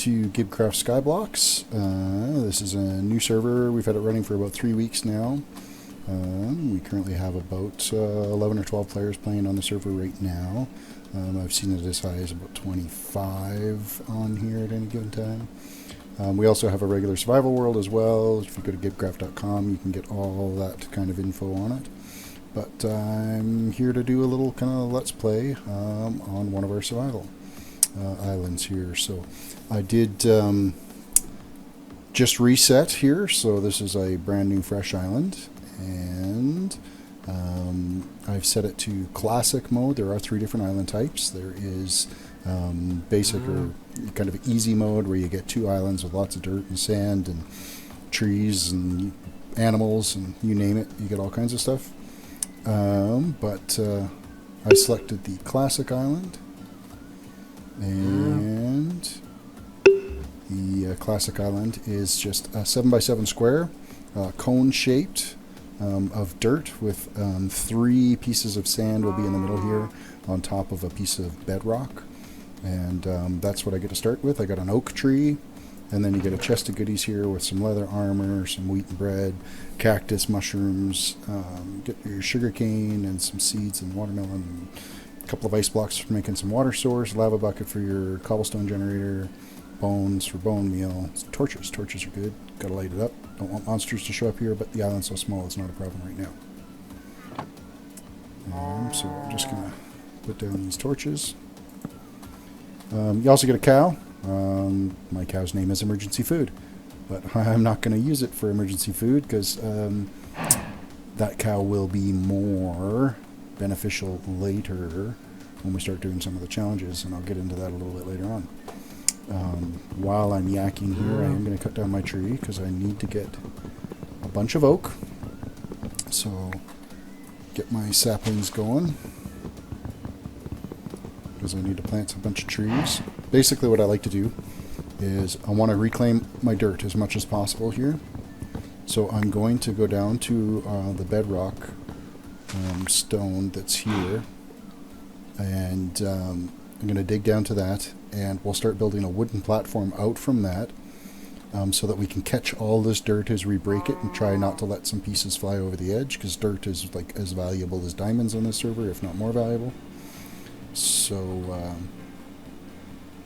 to Gibcraft Skyblockks. This is a new server. We've had it running for about 3 weeks now. We currently have about 11 or 12 players playing on the server right now. I've seen it as high as about 25 on here at any given time. We also have a regular survival world as well. If you go to gibcraft.com, you can get all that kind of info on it. But I'm here to do a little kind of let's play on one of our survival islands here. So I did just reset here, so this is a brand new fresh island, and I've set it to classic mode. There are 3 different island types. There is basic or kind of easy mode where you get 2 islands with lots of dirt and sand and trees and animals and you name it, you get all kinds of stuff. But I selected the classic island, and the classic island is just a 7x7 square, cone shaped, of dirt with 3 pieces of sand will be in the middle here on top of a piece of bedrock, and that's what I get to start with. I got an oak tree, and then you get a chest of goodies here with some leather armor, some wheat and bread, cactus, mushrooms, get your sugar cane and some seeds and watermelon, a couple of ice blocks for making some water source, lava bucket for your cobblestone generator, bones for bone meal, torches. Torches are good. Gotta light it up. Don't want monsters to show up here, but the island's so small it's not a problem right now. So I'm just gonna put down these torches. You also get a cow. My cow's name is Emergency Food, but I'm not going to use it for emergency food because that cow will be more beneficial later when we start doing some of the challenges, and I'll get into that a little bit later on. While I'm yakking here, I am going to cut down my tree because I need to get a bunch of oak, so get my saplings going because I need to plant a bunch of trees. Basically what I like to do is I want to reclaim my dirt as much as possible here. So I'm going to go down to the bedrock stone that's here, and I'm going to dig down to that, and we'll start building a wooden platform out from that, so that we can catch all this dirt as we break it and try not to let some pieces fly over the edge, because dirt is like as valuable as diamonds on this server, if not more valuable. So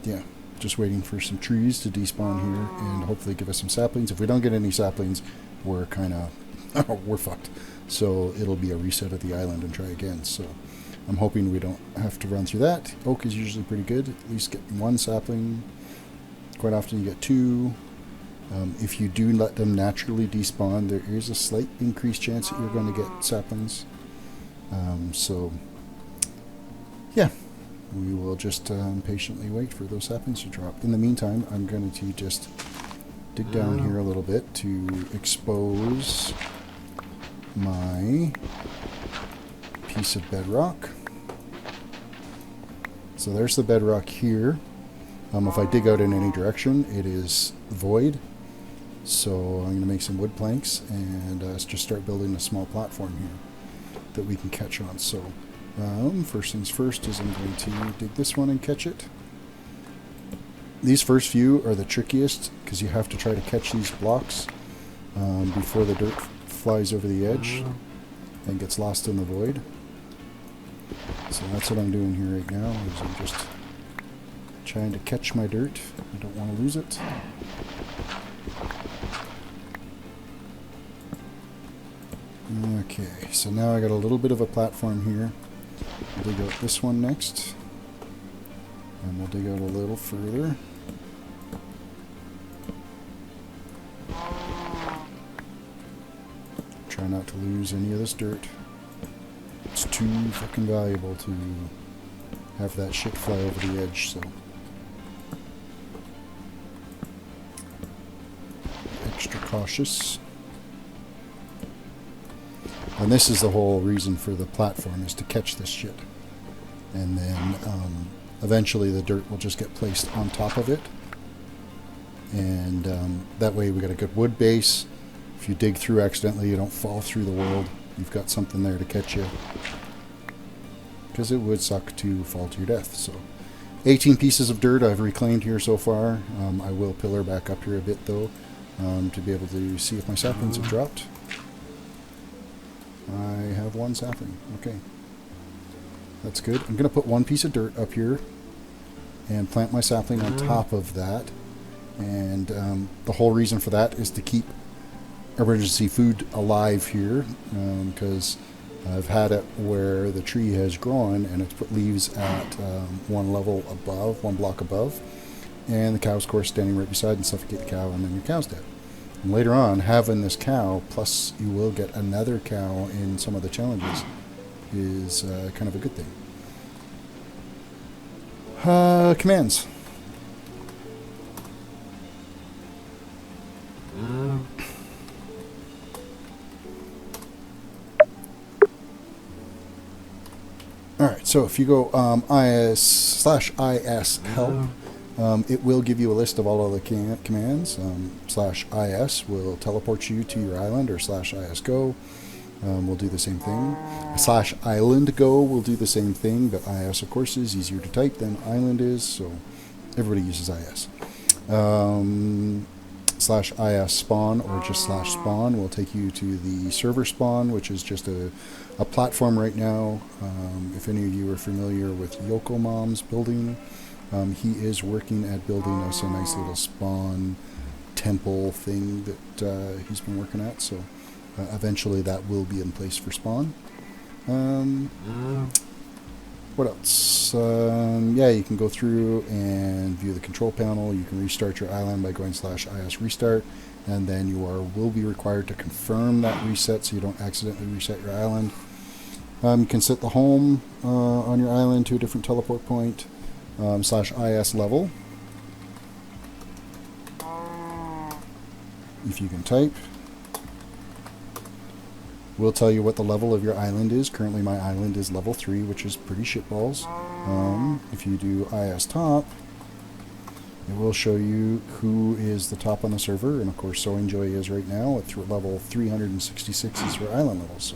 yeah, just waiting for some trees to despawn here and hopefully give us some saplings. If we don't get any saplings, we're kind of we're fucked. So it'll be a reset of the island and try again. So I'm hoping we don't have to run through that. Oak is usually pretty good. At least get 1 sapling. Quite often you get 2. If you do let them naturally despawn, there is a slight increased chance that you're going to get saplings. So yeah, we will just patiently wait for those saplings to drop. In the meantime, I'm going to just dig down here a little bit to expose my piece of bedrock. So there's the bedrock here. If I dig out in any direction, it is void. So I'm going to make some wood planks and just start building a small platform here that we can catch on. So first things first is I'm going to dig this one and catch it. These first few are the trickiest because you have to try to catch these blocks before the dirt flies over the edge and gets lost in the void. So that's what I'm doing here right now, is I'm just trying to catch my dirt. I don't want to lose it. Okay, so now I got a little bit of a platform here. We'll dig out this one next, and we'll dig out a little further. Try not to lose any of this dirt. It's too fucking valuable to have that shit fly over the edge, so extra cautious. And this is the whole reason for the platform, is to catch this shit. And then eventually the dirt will just get placed on top of it. And that way we got a good wood base. If you dig through accidentally, you don't fall through the world. You've got something there to catch you. Because it would suck to fall to your death. So 18 pieces of dirt I've reclaimed here so far. I will pillar back up here a bit though, to be able to see if my saplings have dropped. I have one sapling. Okay. That's good. I'm going to put one piece of dirt up here and plant my sapling on top of that. And the whole reason for that is to keep emergency food alive here, because I've had it where the tree has grown and it's put leaves at one level above, one block above, and the cow's, of course, standing right beside and suffocate the cow, and then your cow's dead. And later on, having this cow, plus you will get another cow in some of the challenges, is kind of a good thing. Commands. Alright, so if you go is/is help, it will give you a list of all of the commands. /is will teleport you to your island, or /is go will do the same thing. /island go will do the same thing, but is, of course, is easier to type than island is, so everybody uses is. /is spawn, or just /spawn, will take you to the server spawn, which is just a platform right now. If any of you are familiar with Yoko Mom's building, he is working at building us a nice little spawn temple thing that he's been working at, so eventually that will be in place for spawn. What else? Yeah, you can go through and view the control panel. You can restart your island by going /is restart, and then you will be required to confirm that reset so you don't accidentally reset your island. You can set the home on your island to a different teleport point. /is level, if you can type, will tell you what the level of your island is. Currently my island is level 3, which is pretty shitballs. If you do is top, it will show you who is the top on the server, and of course Sewing Joy is right now at level 366 is her island level, so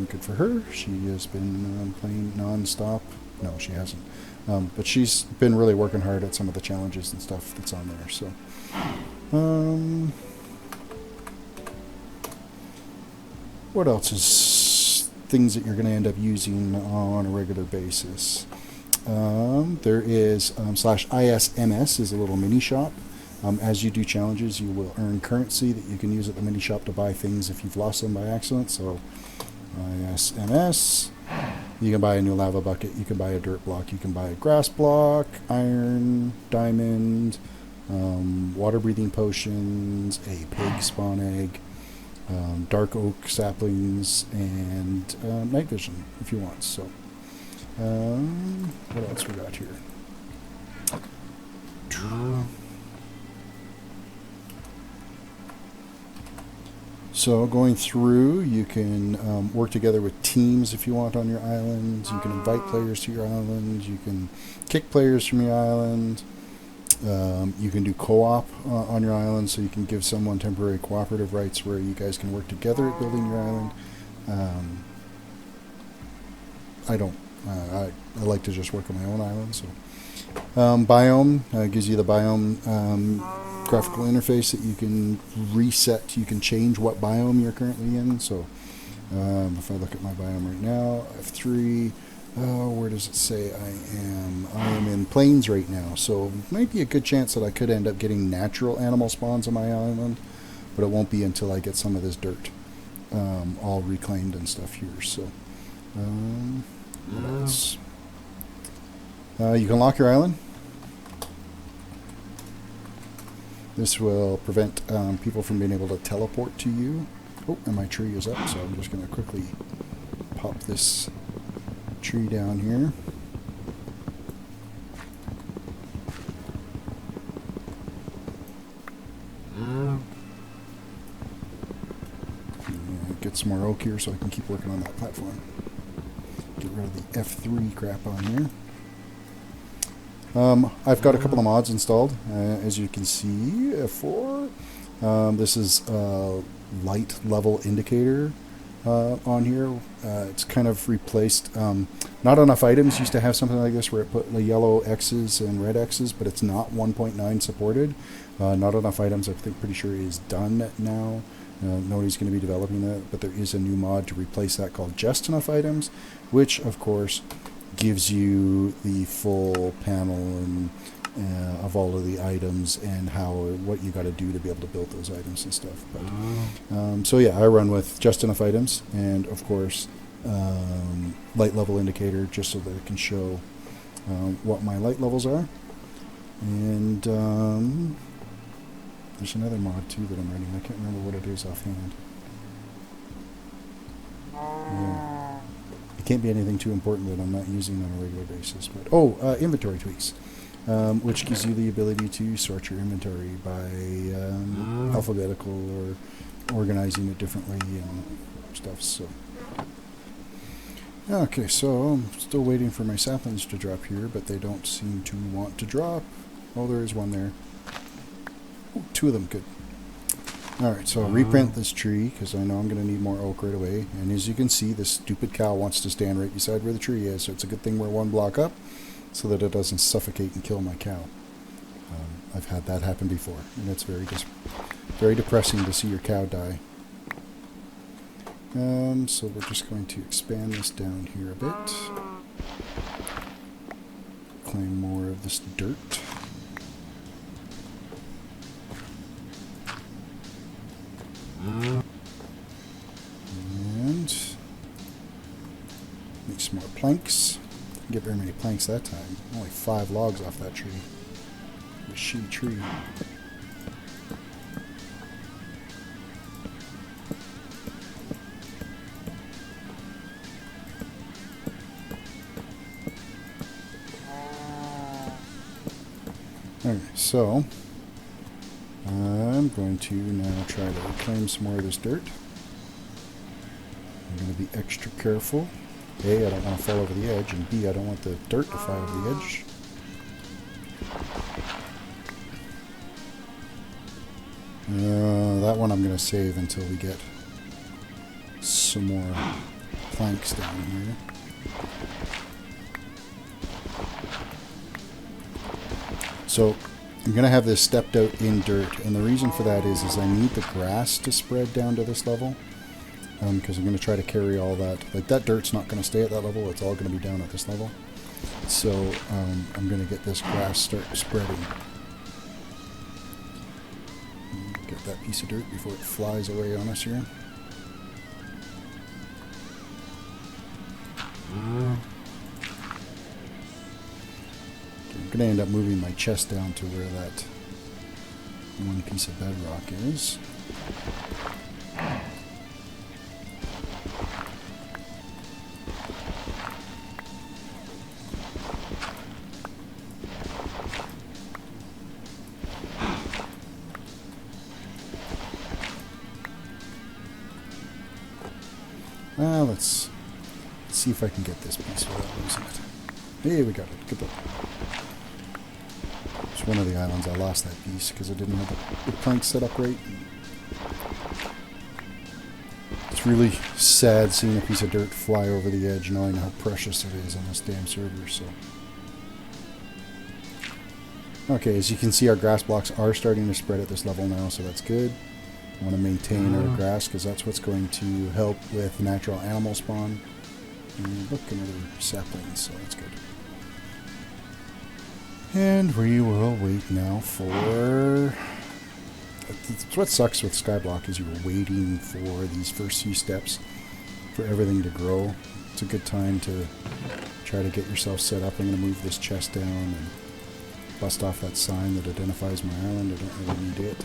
good for her. She has been playing non-stop. No, she hasn't. But she's been really working hard at some of the challenges and stuff that's on there, so what else is things that you're going to end up using on a regular basis? There is /isms is a little mini shop. As you do challenges, you will earn currency that you can use at the mini shop to buy things if you've lost them by accident. So ISMS, you can buy a new lava bucket, you can buy a dirt block, you can buy a grass block, iron, diamond, water breathing potions, a pig spawn egg, dark oak saplings, and night vision if you want. So what else we got here? So going through, you can work together with teams if you want on your island. You can invite players to your island. You can kick players from your island. You can do co-op on your island, so you can give someone temporary cooperative rights where you guys can work together at building your island. I don't. I like to just work on my own island. So biome gives you the biome graphical interface that you can reset. You can change what biome you're currently in. So if I look at my biome right now, F3. Where does it say I am? I am in plains right now, so it might be a good chance that I could end up getting natural animal spawns on my island, but it won't be until I get some of this dirt all reclaimed and stuff here. So what else? You can lock your island. This will prevent people from being able to teleport to you. Oh, and my tree is up, so I'm just going to quickly pop this tree down here. Get some more oak here so I can keep working on that platform. Get rid of the F3 crap on here. I've got a couple of mods installed, as you can see. F4. This is a light level indicator. on here. It's kind of replaced. Not enough items used to have something like this where it put the yellow X's and red X's, but it's not 1.9 supported. Not enough items, I think, pretty sure is done now. Nobody's going to be developing that, but there is a new mod to replace that called Just Enough Items, which, of course, gives you the full panel and of all of the items and what you got to do to be able to build those items and stuff. But so yeah, I run with Just Enough Items and, of course, light level indicator, just so that it can show what my light levels are. And there's another mod too that I'm running. I can't remember what it is offhand. Yeah. It can't be anything too important that I'm not using on a regular basis. But inventory tweaks, which gives you the ability to sort your inventory by alphabetical or organizing it differently and stuff. So okay, so I'm still waiting for my saplings to drop here, but they don't seem to want to drop. Oh, there is one there. Oh, two of them could. Alright, so I'll reprint this tree because I know I'm going to need more oak right away. And as you can see, this stupid cow wants to stand right beside where the tree is, so it's a good thing we're one block up so that it doesn't suffocate and kill my cow. I've had that happen before, and it's very depressing to see your cow die. So we're just going to expand this down here a bit. Claim more of this dirt. And make some more planks. Didn't get very many planks that time. Only 5 logs off that tree. A shitty tree. Okay, so I'm going to now try to reclaim some more of this dirt. I'm going to be extra careful. A, I don't want to fall over the edge, and B, I don't want the dirt to fly over the edge. That one I'm going to save until we get some more planks down here. So I'm going to have this stepped out in dirt, and the reason for that is I need the grass to spread down to this level, because I'm going to try to carry all that. Like, that dirt's not going to stay at that level, it's all going to be down at this level. So I'm going to get this grass start spreading. Get that piece of dirt before it flies away on us here. I'm going to end up moving my chest down to where that one piece of bedrock is. Let's see if I can get this piece without losing it. Hey, we got it. Good luck. It's one of the islands I lost that piece because I didn't have the plank set up right. It's really sad seeing a piece of dirt fly over the edge, knowing how precious it is on this damn server. So, okay, as you can see, our grass blocks are starting to spread at this level now, so that's good. I want to maintain our grass because that's what's going to help with natural animal spawn. And look, another sapling, so that's good. And we will wait now for... That's what sucks with Skyblock, is you're waiting for these first few steps for everything to grow. It's a good time to try to get yourself set up. I'm going to move this chest down and bust off that sign that identifies my island. I don't really need it.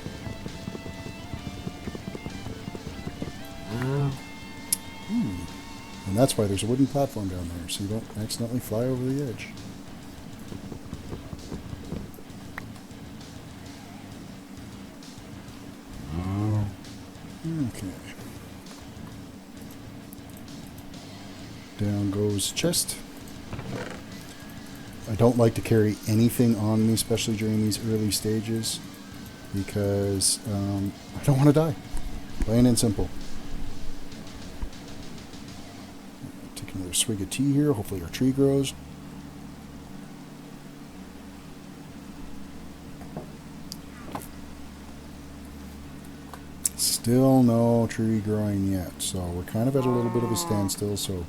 And that's why there's a wooden platform down there, so you don't accidentally fly over the edge. Okay. Down goes chest. I don't like to carry anything on me, especially during these early stages, because I don't want to die. Plain and simple. Take another swig of tea here. Hopefully our tree grows. Still no tree growing yet, so we're kind of at a little bit of a standstill, so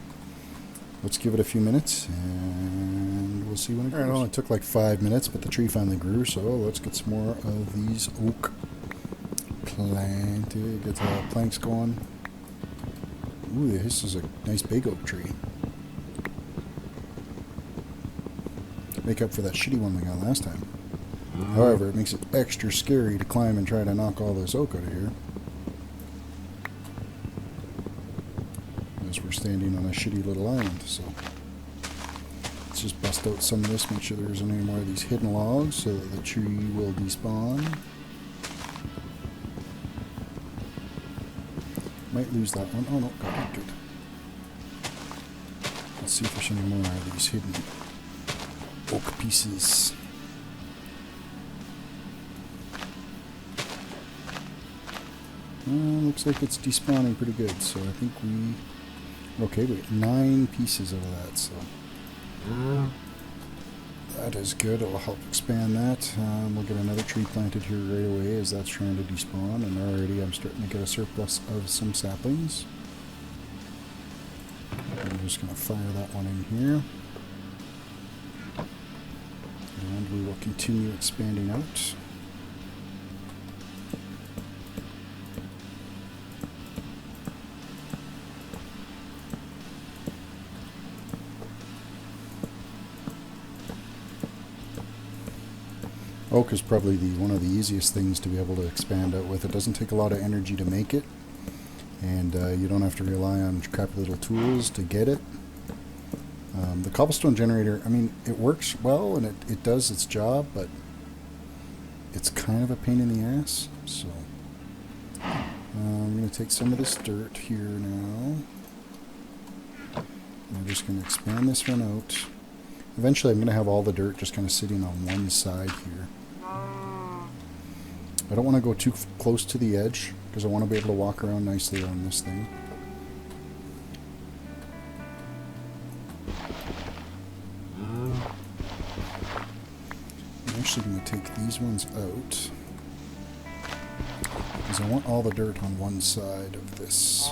let's give it a few minutes and we'll see when it grows. Alright, well, it took like 5 minutes, but the tree finally grew, so let's get some more of these oak planted. Get the planks going. Ooh, this is a nice big oak tree. Make up for that shitty one we got last time. However, it makes it extra scary to climb and try to knock all this oak out of here. We're standing on a shitty little island, so let's just bust out some of this, make sure there isn't any more of these hidden logs so that the tree will despawn. Might lose that one. Oh no, got it, good. Let's see if there's any more of these hidden oak pieces. Looks like it's despawning pretty good, so I think we... Okay, we got 9 pieces of that, so that is good. It will help expand that. We'll get another tree planted here right away as that's trying to despawn, and already I'm starting to get a surplus of some saplings. I'm just going to fire that one in here, and we will continue expanding out. Oak is probably one of the easiest things to be able to expand out with. It doesn't take a lot of energy to make it, and you don't have to rely on crappy little tools to get it. The cobblestone generator, I mean, it works well and it does its job, but it's kind of a pain in the ass. So I'm going to take some of this dirt here now. I'm just going to expand this one out. Eventually I'm going to have all the dirt just kind of sitting on one side here. I don't want to go too close to the edge because I want to be able to walk around nicely on this thing. I'm actually going to take these ones out because I want all the dirt on one side of this.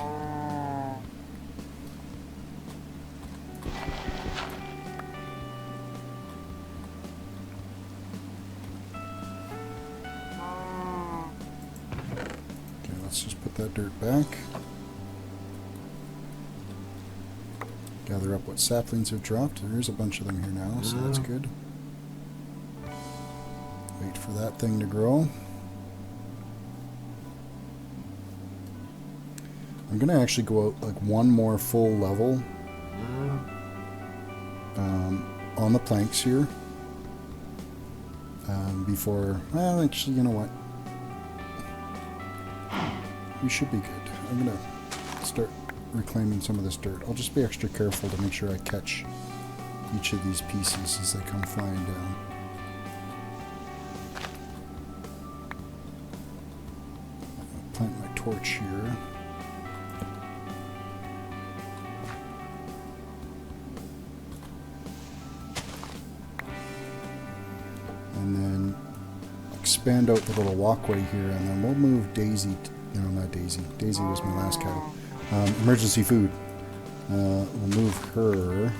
Let's just put that dirt back. Gather up what saplings have dropped. There is a bunch of them here now, so that's good. Wait for that thing to grow. I'm going to actually go out like one more full level on the planks here before... Well, actually, you know what? We should be good. I'm going to start reclaiming some of this dirt. I'll just be extra careful to make sure I catch each of these pieces as they come flying down. I'll plant my torch here. And then expand out the little walkway here, and then we'll move Daisy... No, not Daisy. Daisy was my last cow. Emergency food. We'll move her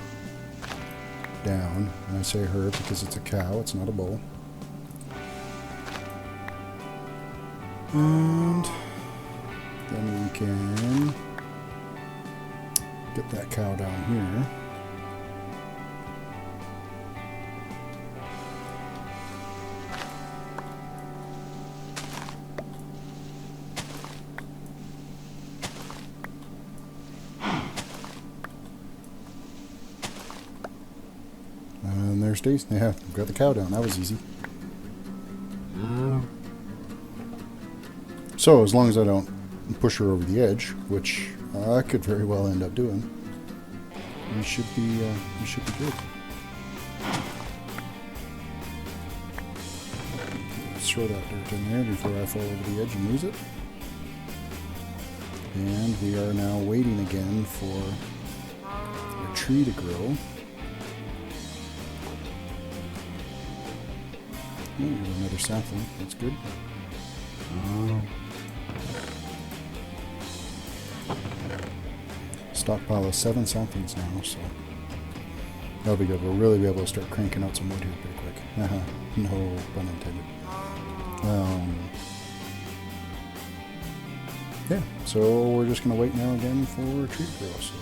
down. And I say her because it's a cow, it's not a bull. And then we can get that cow down here. And there's Daisy. Yeah, we got the cow down. That was easy. So, as long as I don't push her over the edge, which I could very well end up doing, we should be good. Let's throw that dirt in there before I fall over the edge and lose it. And we are now waiting again for the tree to grow. Oh, another sapling. That's good. Stockpile of 7 saplings now, so that'll be good. We'll really be able to start cranking out some wood here pretty quick. No pun intended. Yeah, so we're just going to wait now again for a tree to grow. So,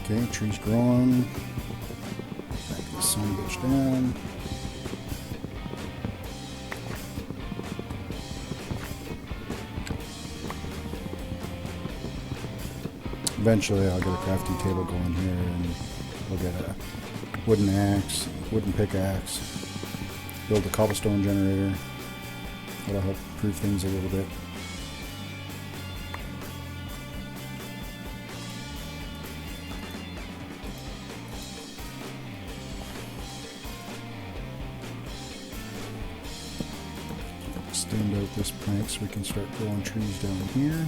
okay, tree's growing. Back this son of a bitch down. Eventually I'll get a crafting table going here, and we'll get a wooden axe, wooden pickaxe, build a cobblestone generator. That'll help improve things a little bit. Extend out this plank so we can start growing trees down here.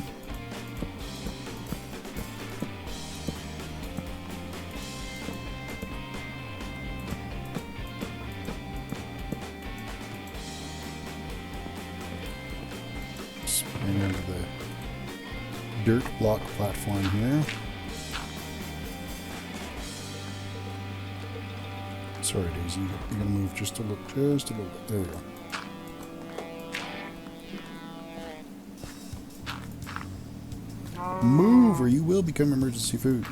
Into the dirt block platform here. Sorry, Daisy, you're gonna move just a little bit. There we go. Move, or you will become emergency food.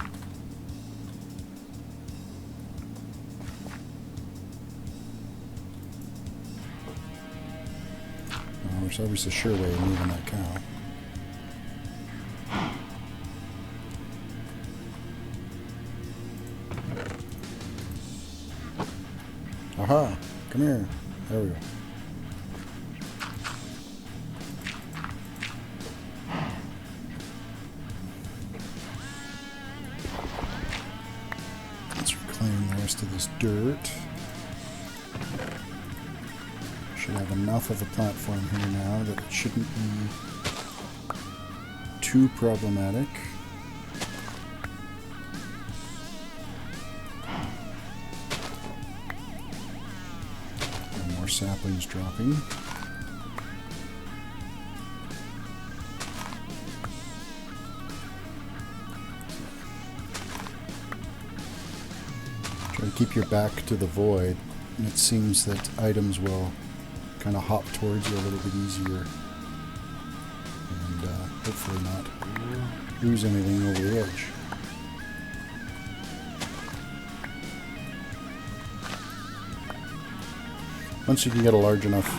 There's obviously a sure way of moving that cow. Aha! Come here. There we go. Let's reclaim the rest of this dirt. Should have enough of a platform here now that it shouldn't be too problematic. And more saplings dropping. Try to keep your back to the void, and it seems that items will kind of hop towards you a little bit easier, and hopefully not lose anything over the edge. Once you can get a large enough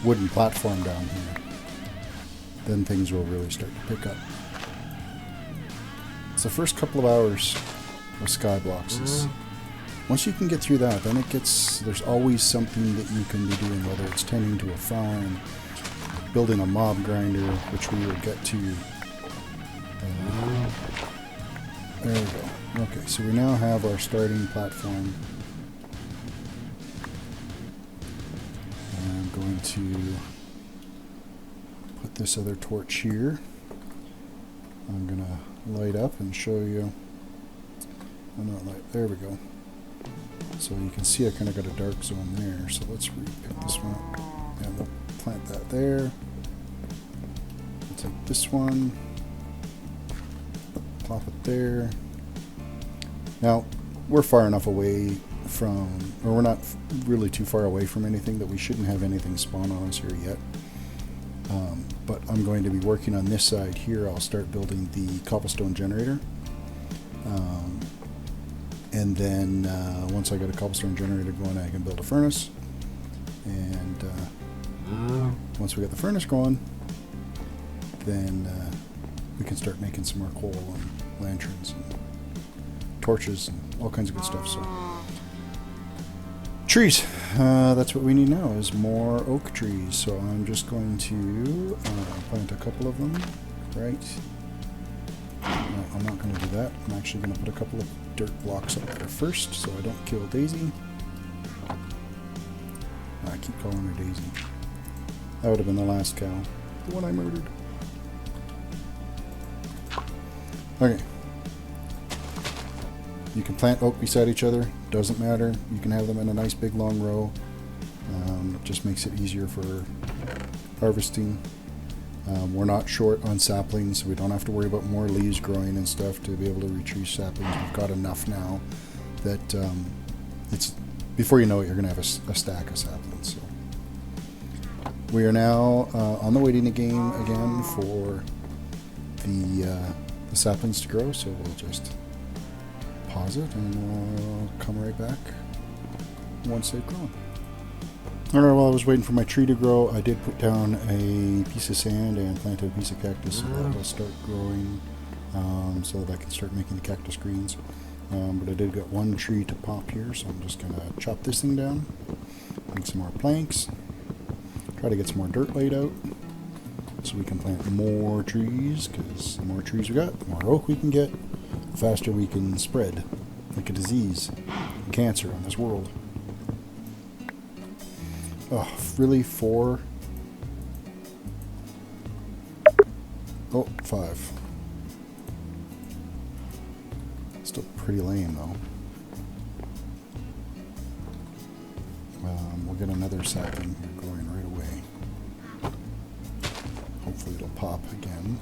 wooden platform down here, then things will really start to pick up. It's the first couple of hours of Skyblock's. Once you can get through that, then there's always something that you can be doing, whether it's tending to a farm, building a mob grinder, which we will get to. There we go. Okay, so we now have our starting platform. I'm going to put this other torch here. I'm going to light up and show you. Oh, not light. There we go. So you can see I kind of got a dark zone there. So let's pick this one up. And we'll plant that there. We'll take this one. Plop it there. Now, we're far enough away from, or we're not really too far away from anything that we shouldn't have anything spawn on us here yet. But I'm going to be working on this side here. I'll start building the cobblestone generator. And then once I get a cobblestone generator going, I can build a furnace. And once we get the furnace going, then we can start making some more coal and lanterns and torches and all kinds of good stuff. So trees, that's what we need now, is more oak trees. So I'm just going to plant a couple of them, right? No, I'm not going to do that. I'm actually going to put a couple of dirt blocks up there first so I don't kill Daisy. I keep calling her Daisy. That would have been the last cow, the one I murdered. Okay. You can plant oak beside each other, doesn't matter. You can have them in a nice big long row. It just makes it easier for harvesting. We're not short on saplings, so we don't have to worry about more leaves growing and stuff to be able to retrieve saplings. We've got enough now that it's before you know it, you're going to have a stack of saplings. So we are now on the waiting game again for the saplings to grow, so we'll just pause it and we'll come right back once they've grown. Alright, while I was waiting for my tree to grow, I did put down a piece of sand and planted a piece of cactus so that will start growing, so that I can start making the cactus greens. But I did get one tree to pop here, so I'm just going to chop this thing down, make some more planks, try to get some more dirt laid out so we can plant more trees, because the more trees we got, the more oak we can get, the faster we can spread like a disease, cancer on this world. Oh, really? 4? Oh, 5. Still pretty lame, though. We'll get another sapling here growing right away. Hopefully it'll pop again.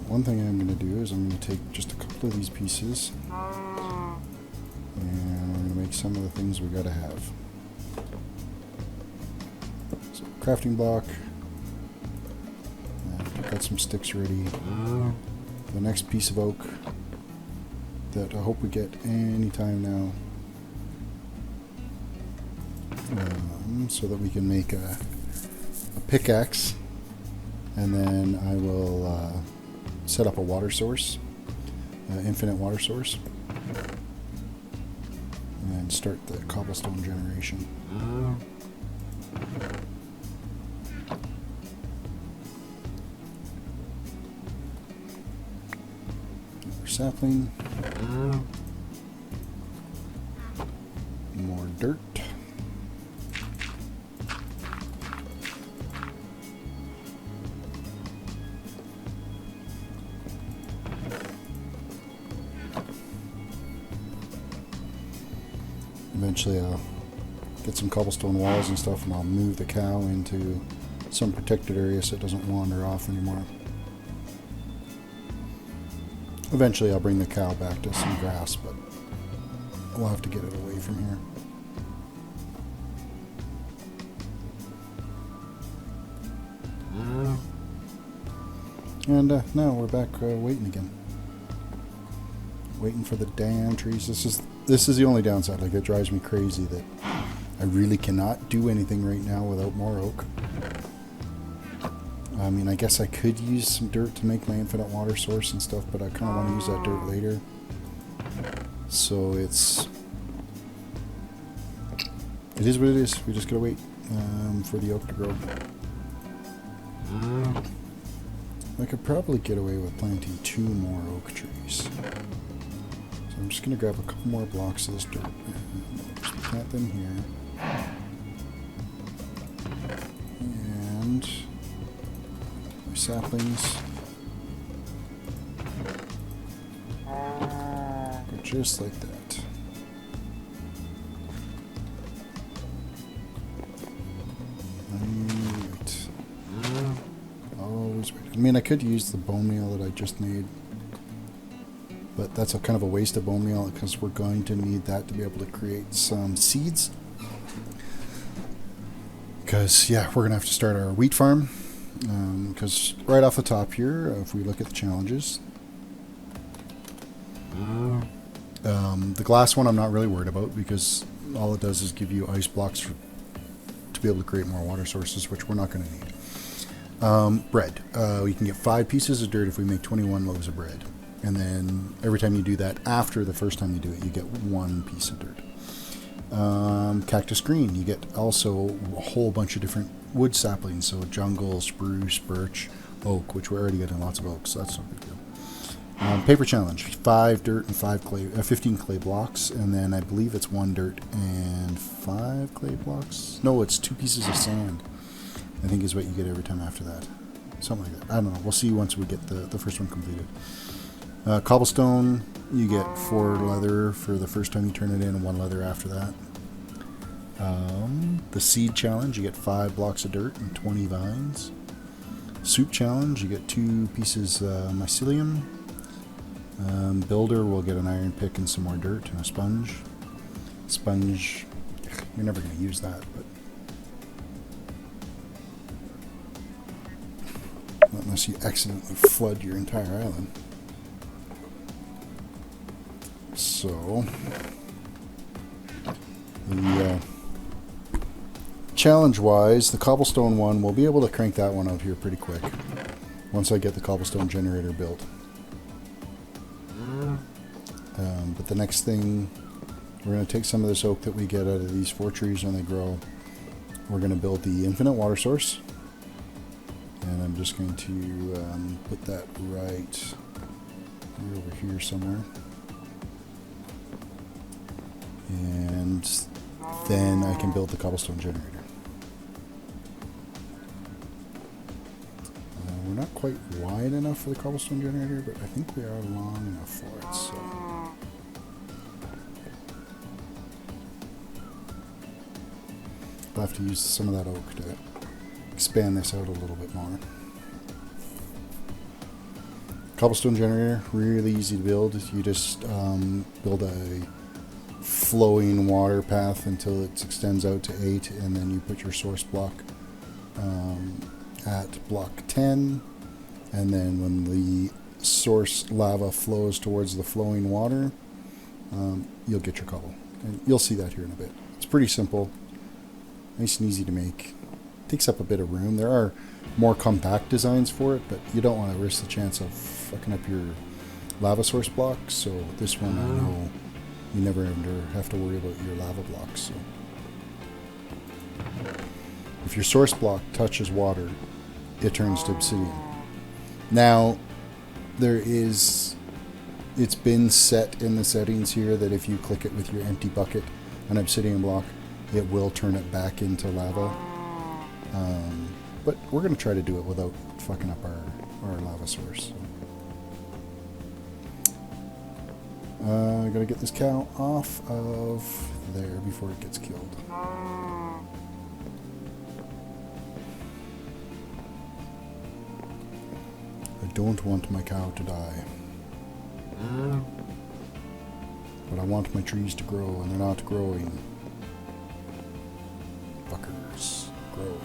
One thing I'm going to do is I'm going to take just a couple of these pieces and we're going to make some of the things we got to have. So, crafting block. I've got some sticks ready. The next piece of oak that I hope we get anytime now, so that we can make a pickaxe, and then I will set up a water source, infinite water source, and start the cobblestone generation. Another sapling, more dirt. Eventually I'll get some cobblestone walls and stuff, and I'll move the cow into some protected area so it doesn't wander off anymore. Eventually I'll bring the cow back to some grass, but we'll have to get it away from here. And now we're back waiting again. Waiting for the damn trees. This is the only downside. Like, it drives me crazy that I really cannot do anything right now without more oak. I mean, I guess I could use some dirt to make my infinite water source and stuff, but I kind of want to use that dirt later. So it is what it is. We just gotta wait for the oak to grow. I could probably get away with planting 2 more oak trees. So I'm just going to grab a couple more blocks of this dirt and just plant them here. And my saplings go just like that. I mean, I could use the bone meal that I just made, but that's kind of a waste of bone meal because we're going to need that to be able to create some seeds. Because, yeah, we're going to have to start our wheat farm. Because right off the top here, if we look at the challenges, the glass one I'm not really worried about because all it does is give you ice blocks to be able to create more water sources, which we're not going to need. Bread. We can get 5 pieces of dirt if we make 21 loaves of bread. And then every time you do that, after the first time you do it, you get 1 piece of dirt. Cactus green. You get also a whole bunch of different wood saplings. So jungle, spruce, birch, oak, which we're already getting lots of oak, so that's no big deal. Paper challenge: 5 dirt and 15 clay blocks, and then I believe it's 1 dirt and 5 clay blocks. No, it's 2 pieces of sand, I think is what you get every time after that. Something like that. I don't know. We'll see once we get the first one completed. Cobblestone, you get 4 leather for the first time you turn it in, and 1 leather after that. The seed challenge, you get 5 blocks of dirt and 20 vines. Soup challenge, you get 2 pieces mycelium. Builder will get an iron pick and some more dirt and a sponge. Sponge, you're never going to use that, but unless you accidentally flood your entire island. So, the challenge-wise, the cobblestone one, we'll be able to crank that one out here pretty quick once I get the cobblestone generator built. But the next thing, we're going to take some of this oak that we get out of these 4 trees when they grow. We're going to build the infinite water source. And I'm just going to put that right over here somewhere. And then I can build the cobblestone generator. We're not quite wide enough for the cobblestone generator, but I think we are long enough for it, so. I'll have to use some of that oak to expand this out a little bit more. Cobblestone generator, really easy to build. You just build a flowing water path until it extends out to 8, and then you put your source block at block 10, and then when the source lava flows towards the flowing water, you'll get your cobble. And you'll see that here in a bit. It's pretty simple, nice and easy to make. Takes up a bit of room. There are more compact designs for it, but you don't want to risk the chance of fucking up your lava source block. So this one, I know you never have to worry about your lava blocks. So if your source block touches water, it turns to obsidian. Now, it's been set in the settings here that if you click it with your empty bucket, an obsidian block, it will turn it back into lava. But we're going to try to do it without fucking up our lava source. I got to get this cow off of there before it gets killed. I don't want my cow to die. But I want my trees to grow, and they're not growing. Fuckers. Grow.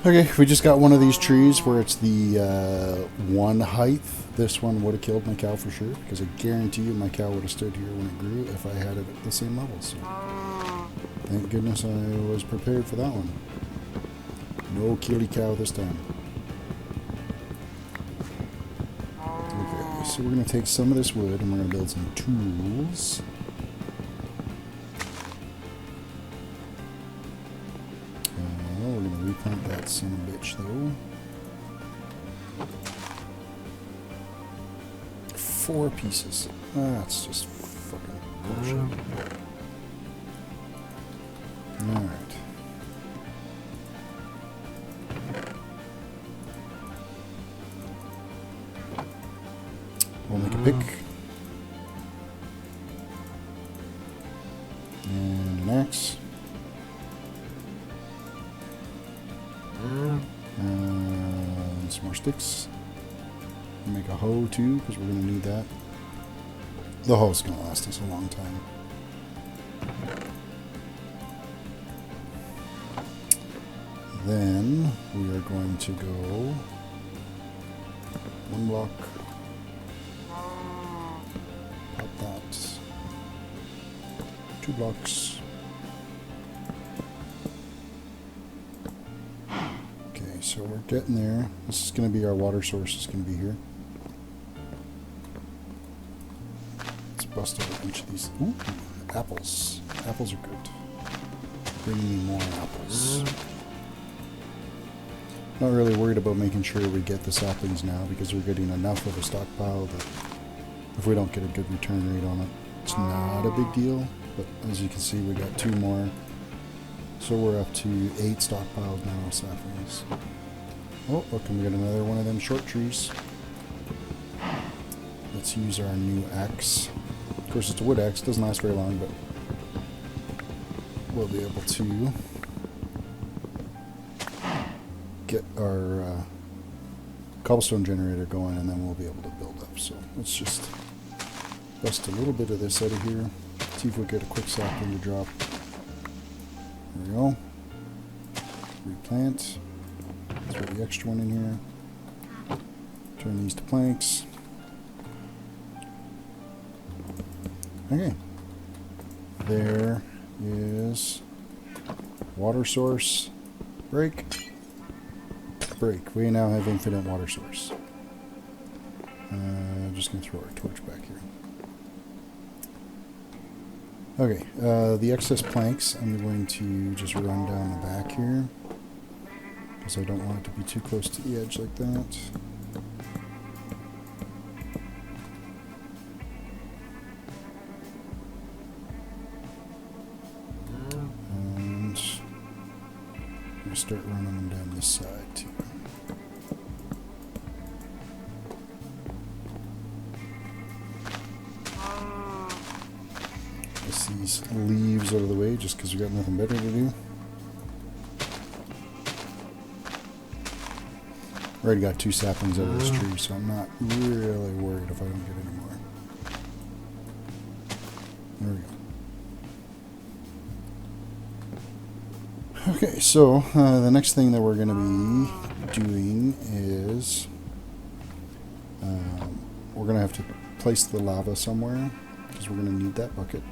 Okay, we just got one of these trees where it's the 1 height. This one would have killed my cow for sure, because I guarantee you my cow would have stood here when it grew if I had it at the same level. So thank goodness I was prepared for that one. No killy cow this time. Okay, so we're going to take some of this wood and we're going to build some tools. We're going to replant that son of a bitch though. 4 pieces. That's just fucking bullshit. Alright. We'll make a pick. And an axe. And some more sticks. Make a hoe too, because we're going to need that. The hoe's going to last us a long time. Then we are going to go 1 block. Pop that. 2 blocks. Okay, so we're getting there. This is going to be our water source. It's going to be here. Bust a bunch of these. Ooh, apples. Apples are good. Bring me more apples. Not really worried about making sure we get the saplings now because we're getting enough of a stockpile that if we don't get a good return rate on it, it's not a big deal. But as you can see, we got 2 more. So we're up to 8 stockpiles now of saplings. Oh, look, and we got another one of them short trees. Let's use our new axe. Of course, it's a wood axe. Doesn't last very long, but we'll be able to get our cobblestone generator going, and then we'll be able to build up. So let's just bust a little bit of this out of here. See if we get a quick sapling to drop. There we go. Replant. Throw the extra one in here. Turn these to planks. Okay. There is water source. Break. Break. We now have infinite water source. I'm just going to throw our torch back here. Okay, the excess planks I'm going to just run down the back here because I don't want it to be too close to the edge like that. And we start running them down this side too. These leaves out of the way just because we got nothing better to do. Already got 2 saplings out of this tree, so I'm not really worried if I don't get any more. There we go. Okay, so the next thing that we're going to be doing is we're going to have to place the lava somewhere because we're going to need that bucket.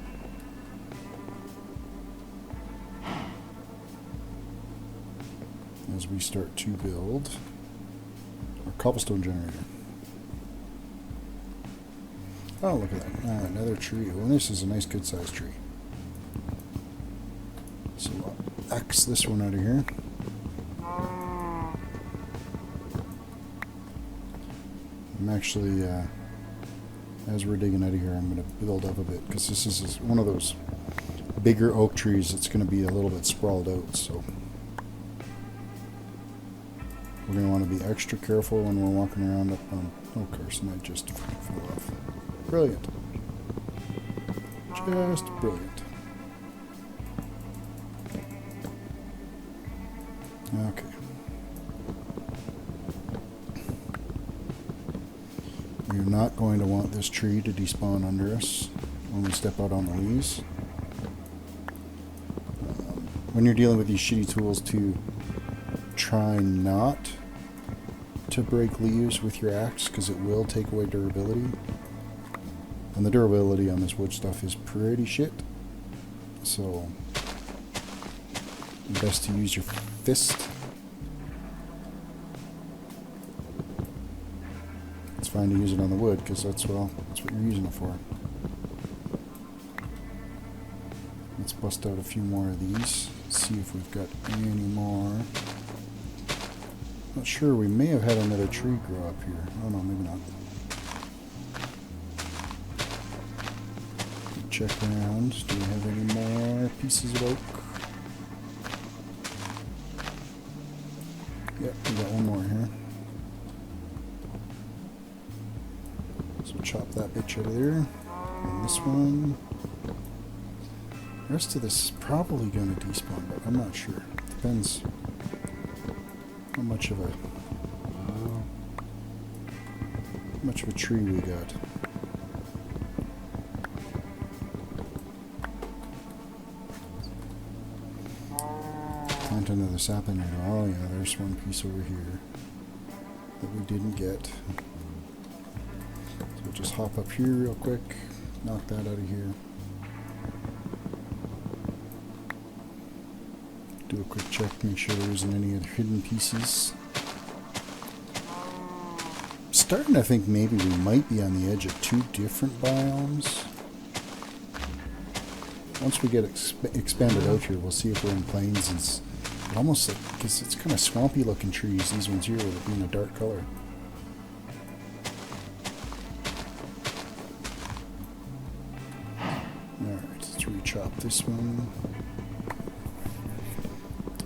As we start to build our cobblestone generator. Oh, look at that. Another tree. Well, this is a nice good sized tree. So I'll axe this one out of here. I'm actually, as we're digging out of here, I'm going to build up a bit because this is one of those bigger oak trees that's going to be a little bit sprawled out, so we're going to want to be extra careful when we're walking around up on... Oh, Carson, I just fell off. Brilliant. Just brilliant. Okay. We're not going to want this tree to despawn under us when we step out on the leaves. When you're dealing with these shitty tools to try not to break leaves with your axe because it will take away durability, and the durability on this wood stuff is pretty shit, so best to use your fist. It's fine to use it on the wood because that's what you're using it for. Let's bust out a few more of these, see if we've got any more. Not sure, we may have had another tree grow up here. Oh no, maybe not. Check around. Do we have any more pieces of oak? Yep, we got one more here. So chop that bitch out of there. And this one. The rest of this is probably going to despawn, but I'm not sure. Depends how much of a tree we got. Plant another sapling right now. Oh yeah, there's one piece over here that we didn't get. So we'll just hop up here real quick, knock that out of here. Do a quick check, make sure there isn't any other hidden pieces. Starting to think maybe we might be on the edge of 2 different biomes. Once we get expanded out here, we'll see if we're in plains Almost like, because it's kind of swampy looking trees, these ones here, with it being a dark color. Alright, let's re-chop this one.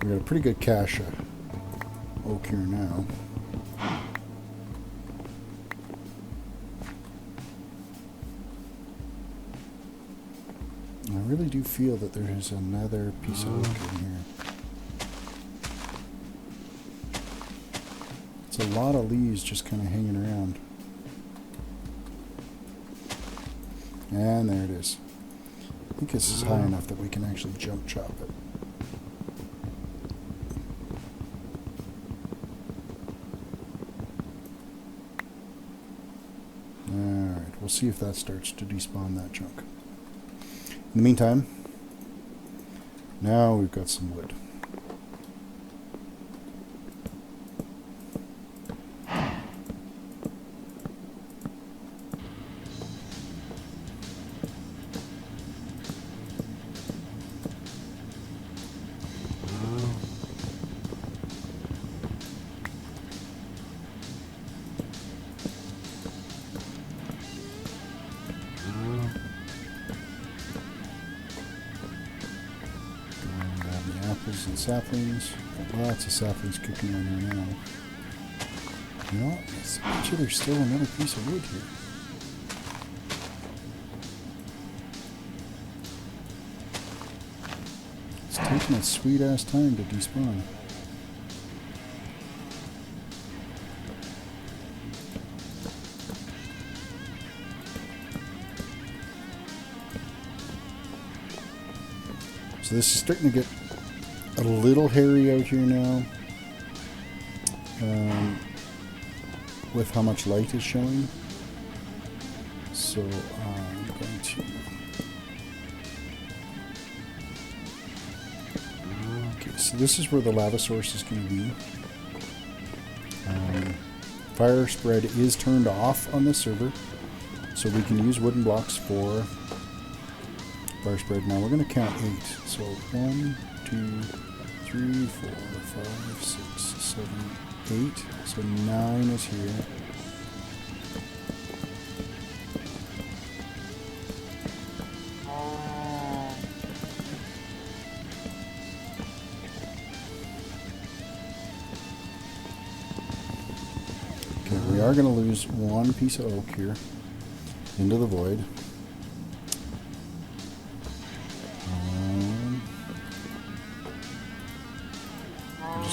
We got a pretty good cache of oak here now. I really do feel that there is another piece of oak in here. It's a lot of leaves just kind of hanging around. And there it is. I think this is high enough that we can actually jump chop it. Alright, we'll see if that starts to despawn that chunk. In the meantime, now we've got some wood. And saplings. Got lots of saplings cooking on here now. You know what? I bet you there's still another piece of wood here. It's taking its sweet ass time to despawn. So this is starting to get a little hairy out here now, with how much light is showing. So I'm going to... Okay, so this is where the lava source is going to be. Fire spread is turned off on this server, so we can use wooden blocks for fire spread. Now we're going to count 8. So 1, 2, 3, 4, 5, 6, 7, 8. So 9 is here. Okay, we are going to lose one piece of oak here into the void.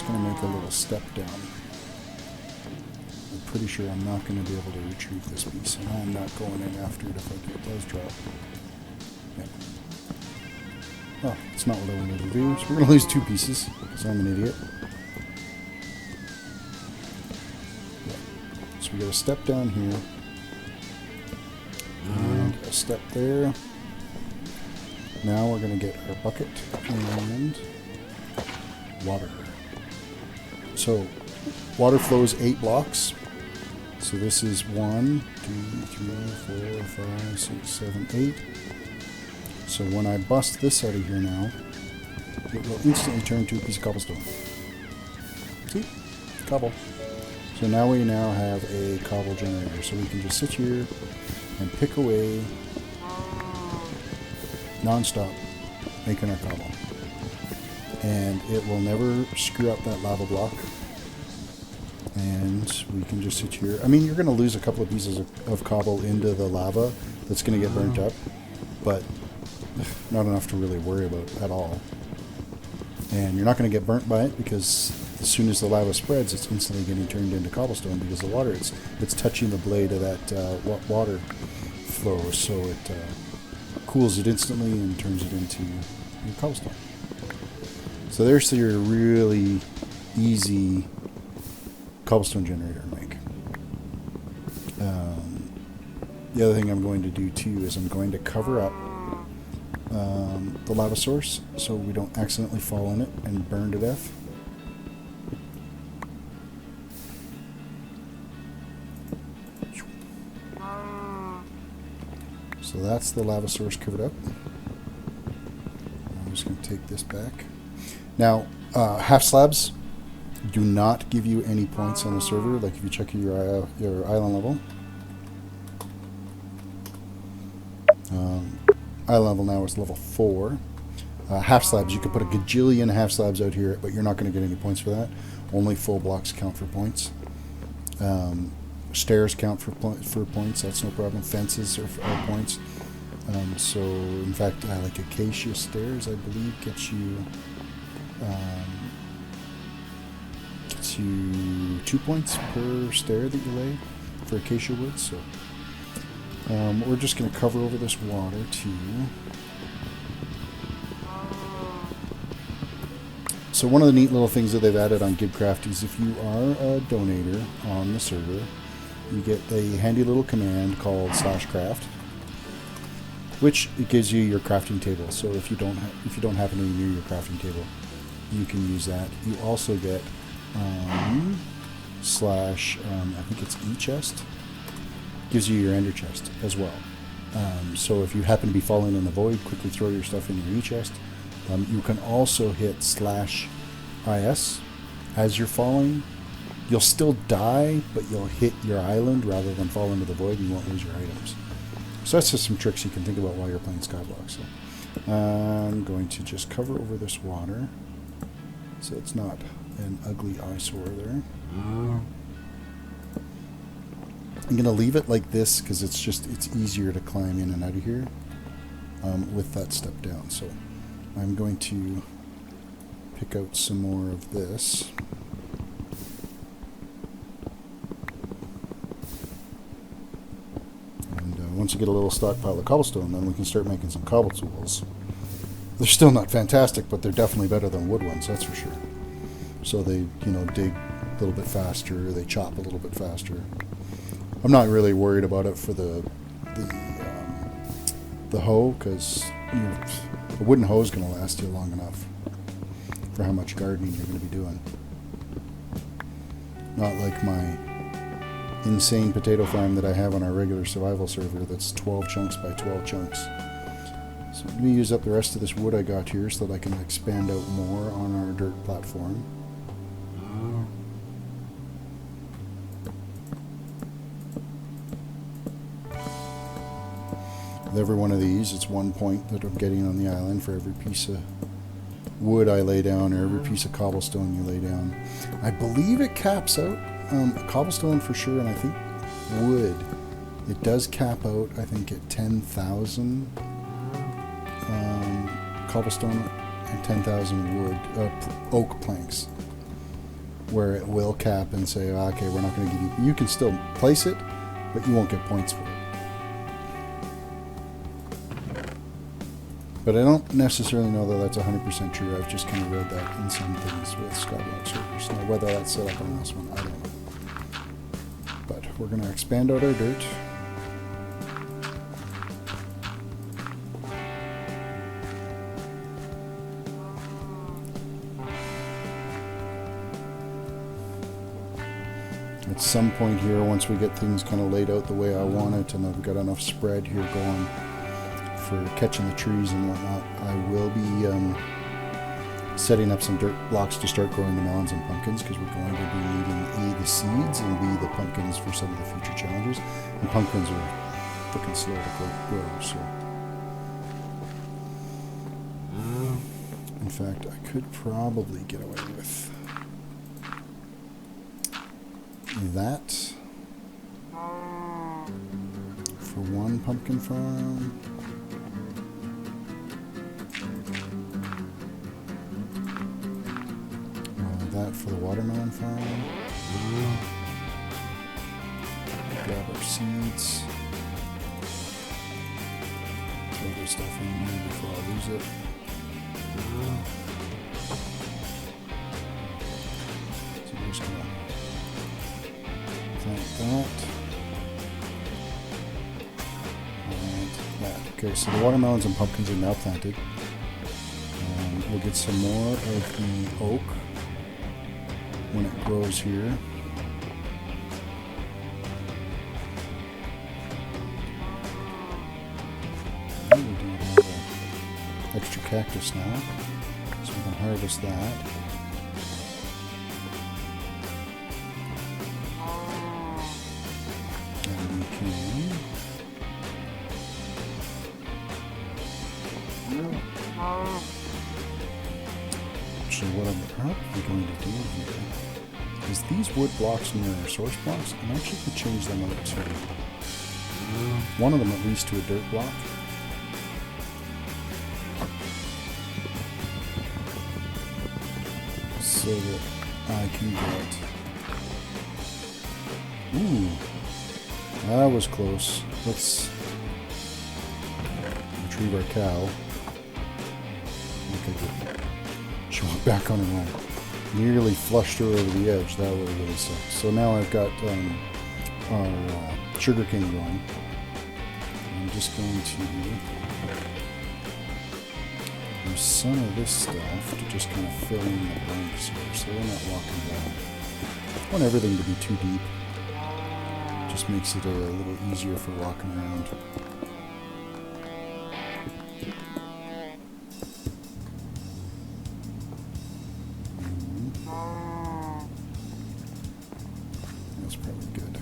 Going to make a little step down. I'm pretty sure I'm not going to be able to retrieve this piece, and I'm not going in after it if it does drop. Yeah. Oh, it's not what I wanted to do, so we're going to lose 2 pieces, because I'm an idiot. Yeah. So we got a step down here, and a step there. Now we're going to get our bucket and water. So, water flows 8 blocks. So this is 1, 2, 3, 4, 5, 6, 7, 8. So when I bust this out of here now, it will instantly turn to a piece of cobblestone. See? Cobble. So now we have a cobble generator. So we can just sit here and pick away non-stop, making our cobble. And it will never screw up that lava block. And we can just sit here. I mean, you're going to lose a couple of pieces of cobble into the lava that's going to get burnt up, but not enough to really worry about at all. And you're not going to get burnt by it because as soon as the lava spreads, it's instantly getting turned into cobblestone because the water, it's touching the blade of that water flow, so it cools it instantly and turns it into cobblestone. So there's your really easy cobblestone generator to make. The other thing I'm going to do too is I'm going to cover up the lava source so we don't accidentally fall in it and burn to death. So that's the lava source covered up. I'm just going to take this back. Now, Half slabs do not give you any points on the server. Like if you check your island level. Island level now is level 4. Half slabs, you could put a gajillion half slabs out here, but you're not going to get any points for that. Only full blocks count for points. Stairs count for points, that's no problem. Fences are points. So, in fact, like acacia stairs, I believe, gets you 2 points per stair that you lay for acacia wood. So, we're just going to cover over this water too. So one of the neat little things that they've added on Gibcraft is if you are a donator on the server, you get a handy little command called /craft, which it gives you your crafting table. So if you don't happen to be near your crafting table, you can use that. You also get I think it's e-chest. Gives you your ender chest as well. So if you happen to be falling in the void, quickly throw your stuff in your e-chest. You can also hit /is as you're falling. You'll still die, but you'll hit your island rather than fall into the void, and you won't lose your items. So that's just some tricks you can think about while you're playing Skyblock. So I'm going to just cover over this water so it's not an ugly eyesore there. I'm going to leave it like this because it's easier to climb in and out of here with that step down. So I'm going to pick out some more of this. And once you get a little stockpile of cobblestone, then we can start making some cobble tools. They're still not fantastic, but they're definitely better than wood ones, that's for sure. So they, dig a little bit faster, they chop a little bit faster. I'm not really worried about it for the hoe, because a wooden hoe is going to last you long enough for how much gardening you're going to be doing. Not like my insane potato farm that I have on our regular survival server that's 12 chunks by 12 chunks. So I'm going to use up the rest of this wood I got here so that I can expand out more on our dirt platform. With every one of these, it's 1 point that I'm getting on the island for every piece of wood I lay down or every piece of cobblestone you lay down. I believe it caps out cobblestone for sure, and I think wood. It does cap out, I think, at 10,000 cobblestone and 10,000 wood oak planks, where it will cap and say, okay, we're not going to give you. You can still place it, but you won't get points for it. But I don't necessarily know that that's 100% true. I've just kind of read that in some things with Skyblock servers. Now, whether that's set up on this one, I don't know. But we're going to expand out our dirt. At some point here, once we get things kind of laid out the way I want it, and I've got enough spread here going for catching the trees and whatnot, I will be setting up some dirt blocks to start growing the melons and pumpkins, because we're going to be needing A, the seeds, and B, the pumpkins for some of the future challenges. And pumpkins are freaking slow to grow, so. In fact, I could probably get away with that for one pumpkin farm. That for the watermelon farm. Grab our seeds. Throw this stuff in here before I lose it. So we're just gonna plant that. And that. Okay, so the watermelons and pumpkins are now planted. We'll get some more of the oak when it grows here. We do have extra cactus now, so we can harvest that. Actually, what I'm probably going to do here is these wood blocks near our source blocks, I'm actually going to change them out to one of them at least to a dirt block. So that I can get... Ooh, that was close. Let's retrieve our cow. Okay, good. She went back on her own. Nearly flushed her over the edge. That would really suck. So now I've got our sugarcane growing. I'm just going to use some of this stuff to just kind of fill in the blanks here, so we're not walking down. I want everything to be too deep. Just makes it a little easier for walking around. That's probably good.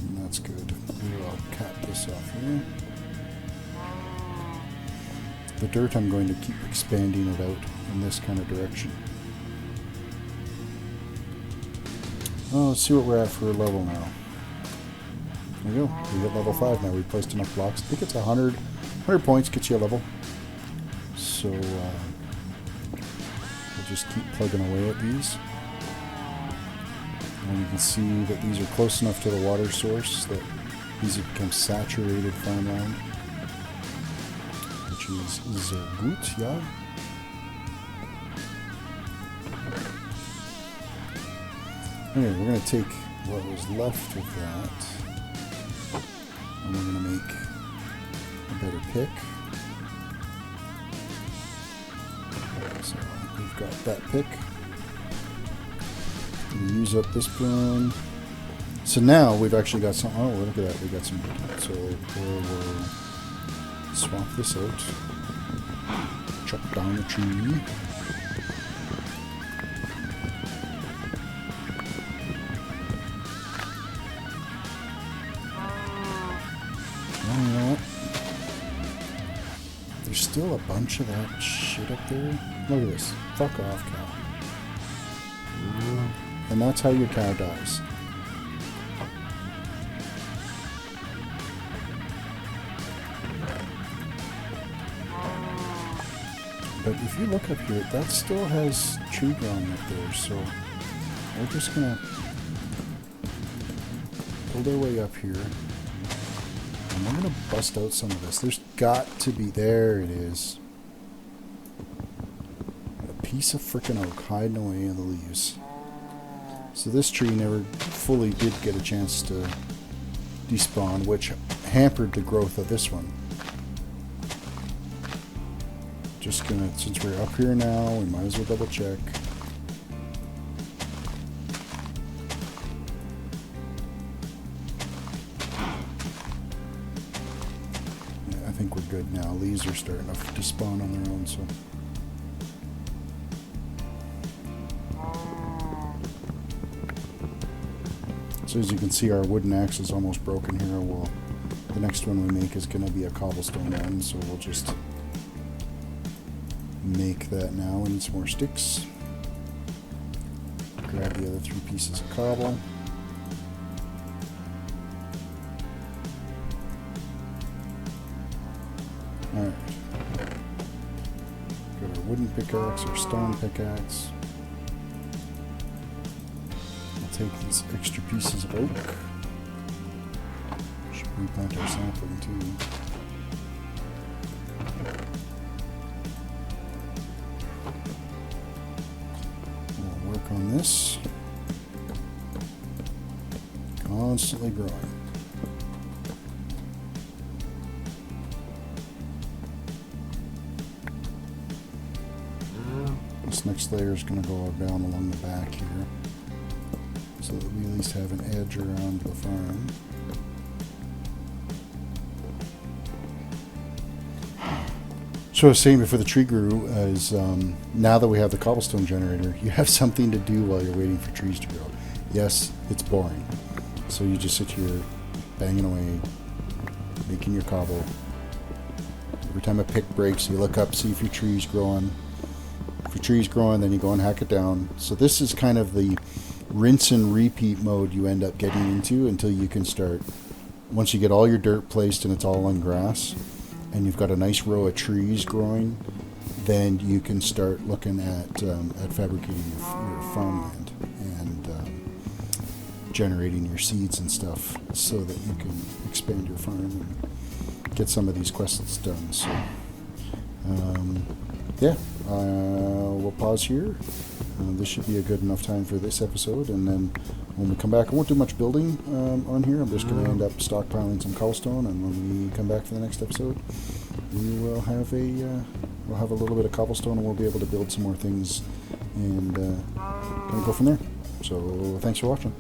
And that's good. I'll cap this off here. The dirt, I'm going to keep expanding it out in this kind of direction. Oh, let's see what we're at for a level now. There we go. We hit level 5 now. We placed enough blocks. I think it's 100 points gets you a level. So we'll just keep plugging away at these. And you can see that these are close enough to the water source that these have become saturated farmland. Which is good, yeah. Okay, we're going to take what was left of that, and we're going to make a better pick. So we've got that pick. We use up this broom. So now we've actually got some. Oh, look at that! We got some wood. So we'll swap this out. Chop down the tree. You know what? There's still a bunch of that shit up there. Look at this. Fuck off, cow. And that's how your cow dies. But if you look up here, that still has tree growing up there, so we're just gonna build our way up here. And we're gonna bust out some of this. There's got to be, there it is. A piece of frickin' oak hiding away in the leaves. So this tree never fully did get a chance to despawn, which hampered the growth of this one. Just gonna, since we're up here now, we might as well double check. Yeah, I think we're good now. Leaves are starting to spawn on their own, so. So as you can see, our wooden axe is almost broken here. Well, the next one we make is gonna be a cobblestone one, so we'll just make that now. We need some more sticks. Grab the other 3 pieces of cobble. Alright. Got our wooden pickaxe, our stone pickaxe. We'll take these extra pieces of oak. Should replant our sapling too. On this, constantly growing. This next layer is going to go down along the back here, so that we at least have an edge around the farm. So I was saying before the tree grew is now that we have the cobblestone generator, you have something to do while you're waiting for trees to grow. Yes, it's boring. So you just sit here banging away, making your cobble, Every time a pick breaks, you look up, see if your tree's growing. If your tree's growing, then you go and hack it down. So this is kind of the rinse and repeat mode you end up getting into until you can start. Once you get all your dirt placed and it's all on grass, and you've got a nice row of trees growing, then you can start looking at fabricating your farmland and generating your seeds and stuff so that you can expand your farm and get some of these quests done. So yeah, we'll pause here. This should be a good enough time for this episode, and then when we come back, I won't do much building on here. I'm just going to end up stockpiling some cobblestone, and when we come back for the next episode, we will have a little bit of cobblestone, and we'll be able to build some more things and kind of go from there. So thanks for watching.